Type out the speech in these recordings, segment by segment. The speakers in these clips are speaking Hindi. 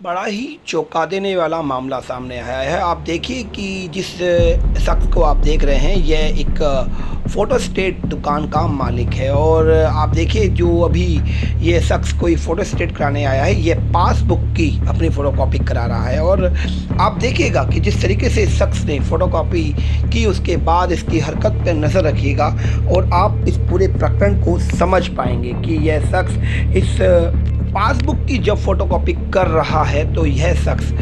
बड़ा ही चौंका देने वाला मामला सामने आया है। आप देखिए कि जिस शख्स को आप देख रहे हैं यह एक फ़ोटोस्टेट दुकान का मालिक है और आप देखिए जो अभी ये शख्स कोई फ़ोटोस्टेट कराने आया है, ये पासबुक की अपनी फ़ोटोकॉपी करा रहा है। और आप देखिएगा कि जिस तरीके से इस शख्स ने फ़ोटोकॉपी की उसके बाद इसकी हरकत पर नज़र रखिएगा और आप इस पूरे प्रकरण को समझ पाएंगे कि यह शख्स इस पासबुक की जब फोटोकॉपी कर रहा है तो यह शख्स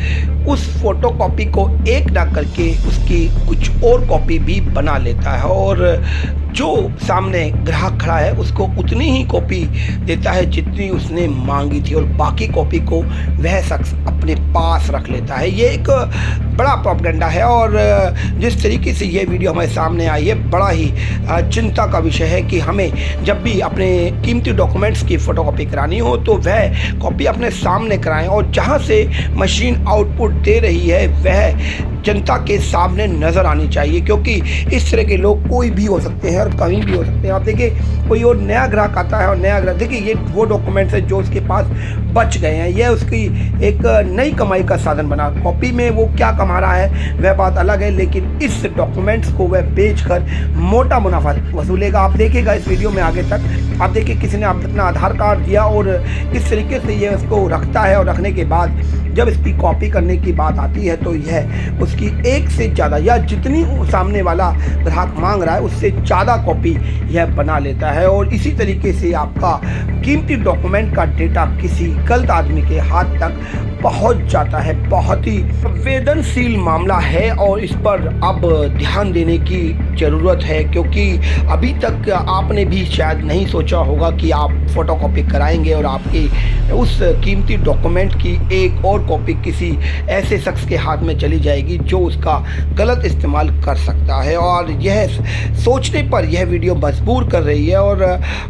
उस फोटोकॉपी को एक ना करके उसकी कुछ और कॉपी भी बना लेता है और जो सामने ग्राहक खड़ा है उसको उतनी ही कॉपी देता है जितनी उसने मांगी थी और बाकी कॉपी को वह शख्स अपने पास रख लेता है। ये एक बड़ा प्रोपेगेंडा है और जिस तरीके से ये वीडियो हमारे सामने आई है बड़ा ही चिंता का विषय है कि हमें जब भी अपने कीमती डॉक्यूमेंट्स की फ़ोटोकॉपी करानी हो तो वह कॉपी अपने सामने कराएं और जहां से मशीन आउटपुट दे रही है वह जनता के सामने नज़र आनी चाहिए, क्योंकि इस तरह के लोग कोई भी हो सकते हैं और कहीं भी हो सकते हैं। आप देखिए कोई और नया ग्राहक आता है और नया ग्राहक देखिए ये वो डॉक्यूमेंट्स है जो उसके पास बच गए हैं, यह उसकी एक नई कमाई का साधन बना। कॉपी में वो क्या कमा रहा है वह बात अलग है, लेकिन इस डॉक्यूमेंट्स को वह बेचकर मोटा मुनाफा वसूलेगा। आप देखिएगा इस वीडियो में आगे तक आप देखिए किसी ने अपना आधार कार्ड दिया और इस तरीके से ये उसको रखता है और रखने के बाद जब इसकी कॉपी करने की बात आती है तो यह उसकी एक से ज़्यादा या जितनी सामने वाला ग्राहक मांग रहा है उससे ज़्यादा कॉपी यह बना लेता है और इसी तरीके से आपका कीमती डॉक्यूमेंट का डेटा किसी गलत आदमी के हाथ तक पहुंच जाता है। बहुत ही संवेदनशील मामला है और इस पर अब ध्यान देने की ज़रूरत है, क्योंकि अभी तक आपने भी शायद नहीं सोचा होगा कि आप फोटोकॉपी कराएंगे और आपके उस कीमती डॉक्यूमेंट की एक और कॉपी किसी ऐसे शख्स के हाथ में चली जाएगी जो उसका गलत इस्तेमाल कर सकता है। और यह सोचने पर यह वीडियो मजबूर कर रही है और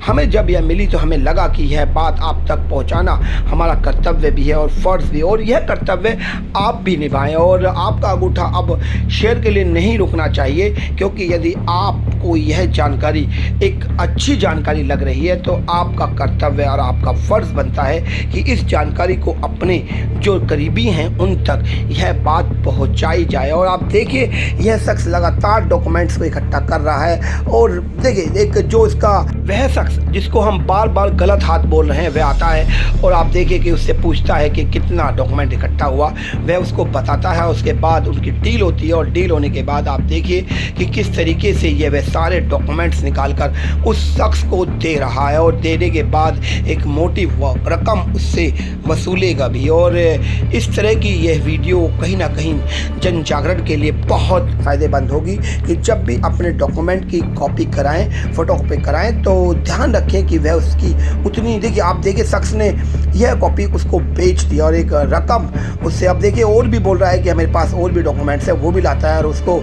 हमें जब यह मिली तो हमें लगा कि यह बात आप तक पहुंचाना हमारा कर्तव्य भी है और फ़र्ज़ भी, और यह कर्तव्य आप भी निभाएं और आपका अंगूठा अब शेयर के लिए नहीं रुकना चाहिए, क्योंकि यदि आपको यह जानकारी एक अच्छी जानकारी लग रही है तो आपका कर्तव्य और आपका फ़र्ज़ बनता है कि इस जानकारी को अपने जो करीबी हैं उन तक यह बात पहुंचाई जाए। और आप देखिए यह शख्स लगातार डॉक्यूमेंट्स को इकट्ठा कर रहा है और देखिए एक जो इसका वह शख्स जिसको हम बार बार गलत हाथ बोल रहे हैं वह आता है और आप देखिए कि उससे पूछता है कि कितना डॉक्यूमेंट इकट्ठा हुआ, वह उसको बताता है। उसके बाद उनकी डील होती है और डील होने के बाद आप देखिए कि किस तरीके से ये वह सारे डॉक्यूमेंट्स निकाल कर उस शख्स को दे रहा है और देने के बाद एक मोटी रकम उससे वसूलेगा भी। और इस तरह की यह वीडियो कहीं ना कहीं जन जागरण के लिए बहुत फ़ायदेमंद होगी कि जब भी अपने डॉक्यूमेंट की कॉपी कराएं, फ़ोटोकॉपी कराएं तो ध्यान रखें कि वह उसकी उतनी, देखिए आप देखिए शख्स ने यह कॉपी उसको बेच दी और एक रकम उससे, अब देखिए और भी बोल रहा है कि मेरे पास और भी डॉक्यूमेंट्स है, वो भी लाता है और उसको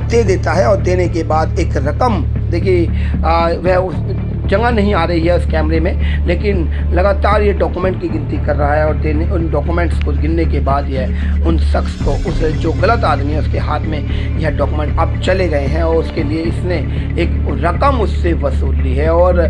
दे देता है और देने के बाद एक रकम देखिए वह उस जगह नहीं आ रही है उस कैमरे में, लेकिन लगातार ये डॉक्यूमेंट की गिनती कर रहा है और देने उन डॉक्यूमेंट्स को गिनने के बाद यह उन शख्स को उस जो गलत आदमी है उसके हाथ में यह डॉक्यूमेंट अब चले गए हैं और उसके लिए इसने एक रकम उससे वसूल ली है। और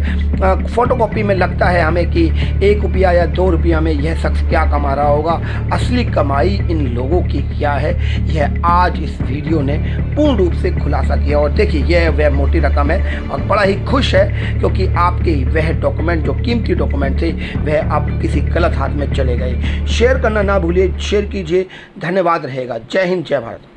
फ़ोटोकॉपी में लगता है हमें कि 1 रुपया या 2 रुपया में यह शख्स क्या कमा रहा होगा, असली कमाई इन लोगों की क्या है यह आज इस वीडियो ने पूर्ण रूप से खुलासा किया। और देखिए यह वह मोटी रकम है और बड़ा ही खुश है क्योंकि आपके वह डॉक्यूमेंट जो कीमती डॉक्यूमेंट थे वह अब किसी गलत हाथ में चले गए। शेयर करना ना भूलिए, शेयर कीजिए। धन्यवाद रहेगा। जय हिंद, जय भारत।